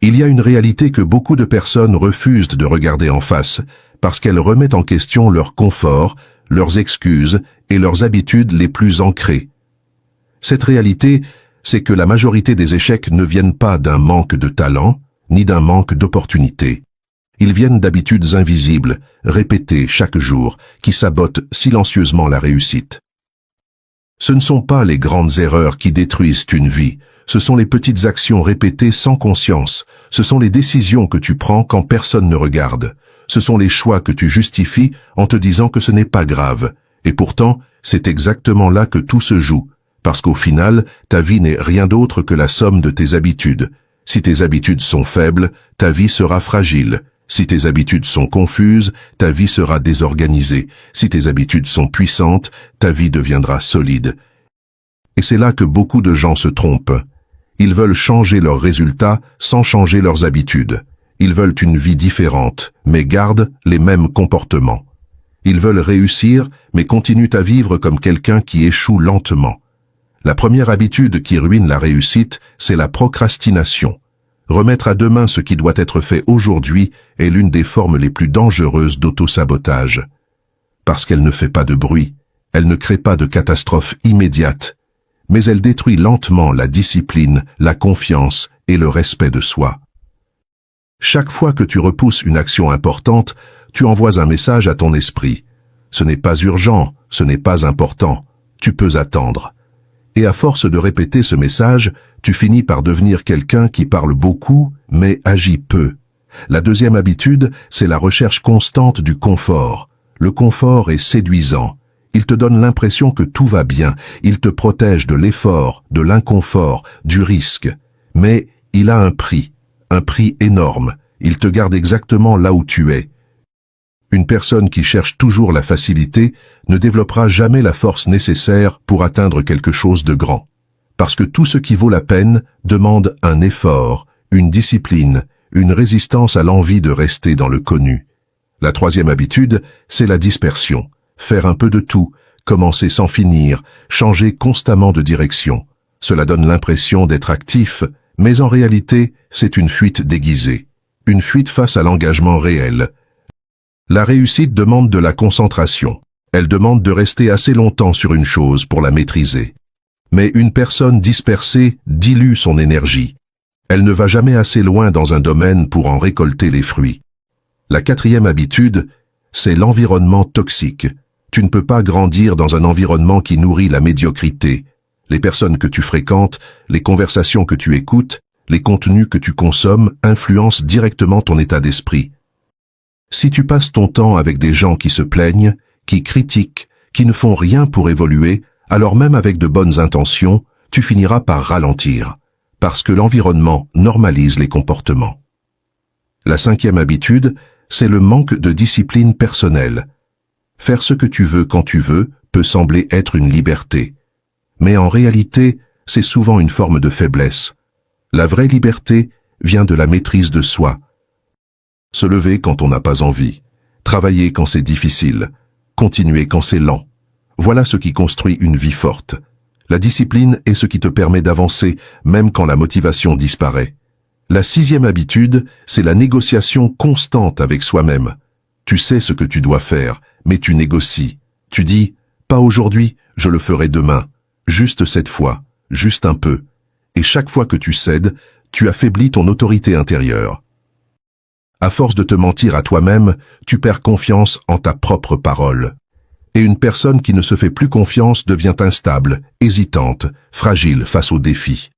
Il y a une réalité que beaucoup de personnes refusent de regarder en face, parce qu'elles remettent en question leur confort, leurs excuses et leurs habitudes les plus ancrées. Cette réalité, c'est que la majorité des échecs ne viennent pas d'un manque de talent, ni d'un manque d'opportunités. Ils viennent d'habitudes invisibles, répétées chaque jour, qui sabotent silencieusement la réussite. Ce ne sont pas les grandes erreurs qui détruisent une vie, ce sont les petites actions répétées sans conscience, ce sont les décisions que tu prends quand personne ne regarde, ce sont les choix que tu justifies en te disant que ce n'est pas grave, et pourtant, c'est exactement là que tout se joue, parce qu'au final, ta vie n'est rien d'autre que la somme de tes habitudes. Si tes habitudes sont faibles, ta vie sera fragile. Si tes habitudes sont confuses, ta vie sera désorganisée. Si tes habitudes sont puissantes, ta vie deviendra solide. Et c'est là que beaucoup de gens se trompent. Ils veulent changer leurs résultats sans changer leurs habitudes. Ils veulent une vie différente, mais gardent les mêmes comportements. Ils veulent réussir, mais continuent à vivre comme quelqu'un qui échoue lentement. La première habitude qui ruine la réussite, c'est la procrastination. Remettre à demain ce qui doit être fait aujourd'hui est l'une des formes les plus dangereuses d'auto-sabotage. Parce qu'elle ne fait pas de bruit, elle ne crée pas de catastrophe immédiate, mais elle détruit lentement la discipline, la confiance et le respect de soi. Chaque fois que tu repousses une action importante, tu envoies un message à ton esprit. Ce n'est pas urgent, ce n'est pas important, tu peux attendre. Et à force de répéter ce message, tu finis par devenir quelqu'un qui parle beaucoup, mais agit peu. La deuxième habitude, c'est la recherche constante du confort. Le confort est séduisant. Il te donne l'impression que tout va bien. Il te protège de l'effort, de l'inconfort, du risque. Mais il a un prix énorme. Il te garde exactement là où tu es. Une personne qui cherche toujours la facilité ne développera jamais la force nécessaire pour atteindre quelque chose de grand. Parce que tout ce qui vaut la peine demande un effort, une discipline, une résistance à l'envie de rester dans le connu. La troisième habitude, c'est la dispersion. Faire un peu de tout, commencer sans finir, changer constamment de direction. Cela donne l'impression d'être actif, mais en réalité, c'est une fuite déguisée. Une fuite face à l'engagement réel. La réussite demande de la concentration. Elle demande de rester assez longtemps sur une chose pour la maîtriser. Mais une personne dispersée dilue son énergie. Elle ne va jamais assez loin dans un domaine pour en récolter les fruits. La quatrième habitude, c'est l'environnement toxique. Tu ne peux pas grandir dans un environnement qui nourrit la médiocrité. Les personnes que tu fréquentes, les conversations que tu écoutes, les contenus que tu consommes influencent directement ton état d'esprit. Si tu passes ton temps avec des gens qui se plaignent, qui critiquent, qui ne font rien pour évoluer, alors même avec de bonnes intentions, tu finiras par ralentir, parce que l'environnement normalise les comportements. La cinquième habitude, c'est le manque de discipline personnelle. Faire ce que tu veux quand tu veux peut sembler être une liberté, mais en réalité, c'est souvent une forme de faiblesse. La vraie liberté vient de la maîtrise de soi. Se lever quand on n'a pas envie, travailler quand c'est difficile, continuer quand c'est lent. Voilà ce qui construit une vie forte. La discipline est ce qui te permet d'avancer, même quand la motivation disparaît. La sixième habitude, c'est la négociation constante avec soi-même. Tu sais ce que tu dois faire, mais tu négocies. Tu dis, pas aujourd'hui, je le ferai demain. Juste cette fois, juste un peu. Et chaque fois que tu cèdes, tu affaiblis ton autorité intérieure. À force de te mentir à toi-même, tu perds confiance en ta propre parole. Et une personne qui ne se fait plus confiance devient instable, hésitante, fragile face aux défis.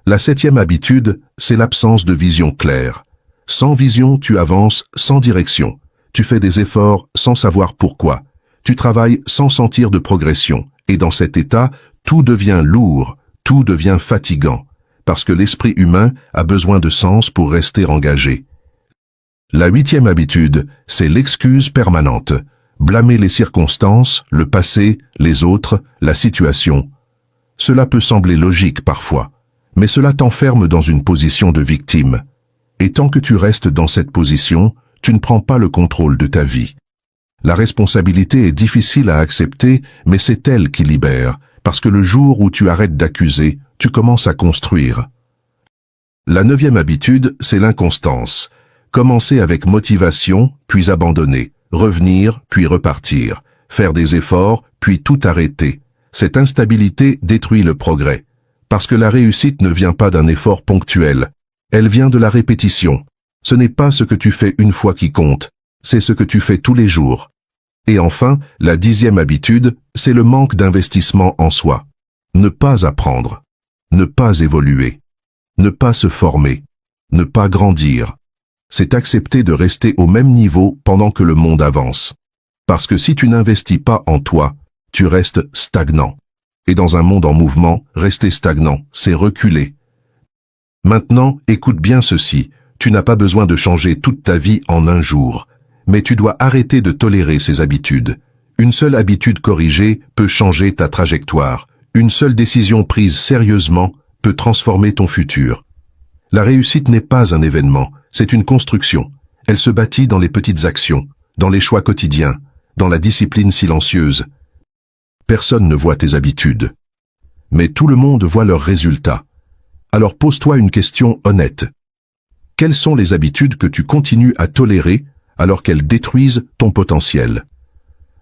La septième habitude, c'est l'absence de vision claire. Sans vision, tu avances sans direction. Tu fais des efforts sans savoir pourquoi. Tu travailles sans sentir de progression. Et dans cet état, tout devient lourd, tout devient fatigant. Parce que l'esprit humain a besoin de sens pour rester engagé. La huitième habitude, c'est l'excuse permanente. Blâmer les circonstances, le passé, les autres, la situation. Cela peut sembler logique parfois, mais cela t'enferme dans une position de victime. Et tant que tu restes dans cette position, tu ne prends pas le contrôle de ta vie. La responsabilité est difficile à accepter, mais c'est elle qui libère, parce que le jour où tu arrêtes d'accuser, tu commences à construire. La 9e habitude, c'est l'inconstance. Commencer avec motivation, puis abandonner. Revenir, puis repartir. Faire des efforts, puis tout arrêter. Cette instabilité détruit le progrès. Parce que la réussite ne vient pas d'un effort ponctuel. Elle vient de la répétition. Ce n'est pas ce que tu fais une fois qui compte, c'est ce que tu fais tous les jours. Et enfin, la 10e habitude, c'est le manque d'investissement en soi. Ne pas apprendre. Ne pas évoluer. Ne pas se former. Ne pas grandir. C'est accepter de rester au même niveau pendant que le monde avance. Parce que si tu n'investis pas en toi, tu restes stagnant. Et dans un monde en mouvement, rester stagnant, c'est reculer. Maintenant, écoute bien ceci. Tu n'as pas besoin de changer toute ta vie en un jour. Mais tu dois arrêter de tolérer ces habitudes. Une seule habitude corrigée peut changer ta trajectoire. Une seule décision prise sérieusement peut transformer ton futur. La réussite n'est pas un événement, c'est une construction. Elle se bâtit dans les petites actions, dans les choix quotidiens, dans la discipline silencieuse. Personne ne voit tes habitudes. Mais tout le monde voit leurs résultats. Alors pose-toi une question honnête. Quelles sont les habitudes que tu continues à tolérer alors qu'elles détruisent ton potentiel?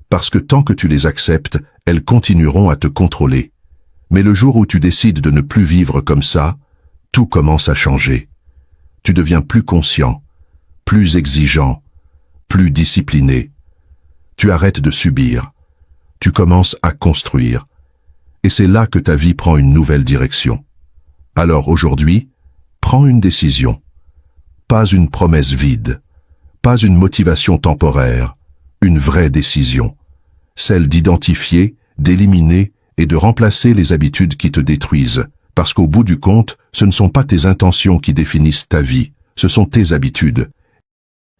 Parce que tant que tu les acceptes, elles continueront à te contrôler. Mais le jour où tu décides de ne plus vivre comme ça, tout commence à changer. Tu deviens plus conscient, plus exigeant, plus discipliné. Tu arrêtes de subir. Tu commences à construire. Et c'est là que ta vie prend une nouvelle direction. Alors aujourd'hui, prends une décision. Pas une promesse vide. Pas une motivation temporaire. Une vraie décision. Celle d'identifier, d'éliminer et de remplacer les habitudes qui te détruisent. Parce qu'au bout du compte, ce ne sont pas tes intentions qui définissent ta vie, ce sont tes habitudes.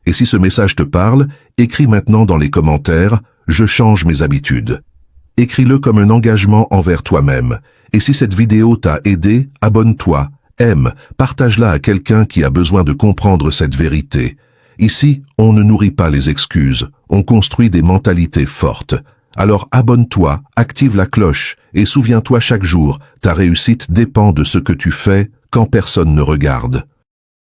Et si ce message te parle, écris maintenant dans les commentaires « Je change mes habitudes ». Écris-le comme un engagement envers toi-même. Et si cette vidéo t'a aidé, abonne-toi, aime, partage-la à quelqu'un qui a besoin de comprendre cette vérité. Ici, on ne nourrit pas les excuses, on construit des mentalités fortes. Alors abonne-toi, active la cloche et souviens-toi chaque jour, ta réussite dépend de ce que tu fais quand personne ne regarde.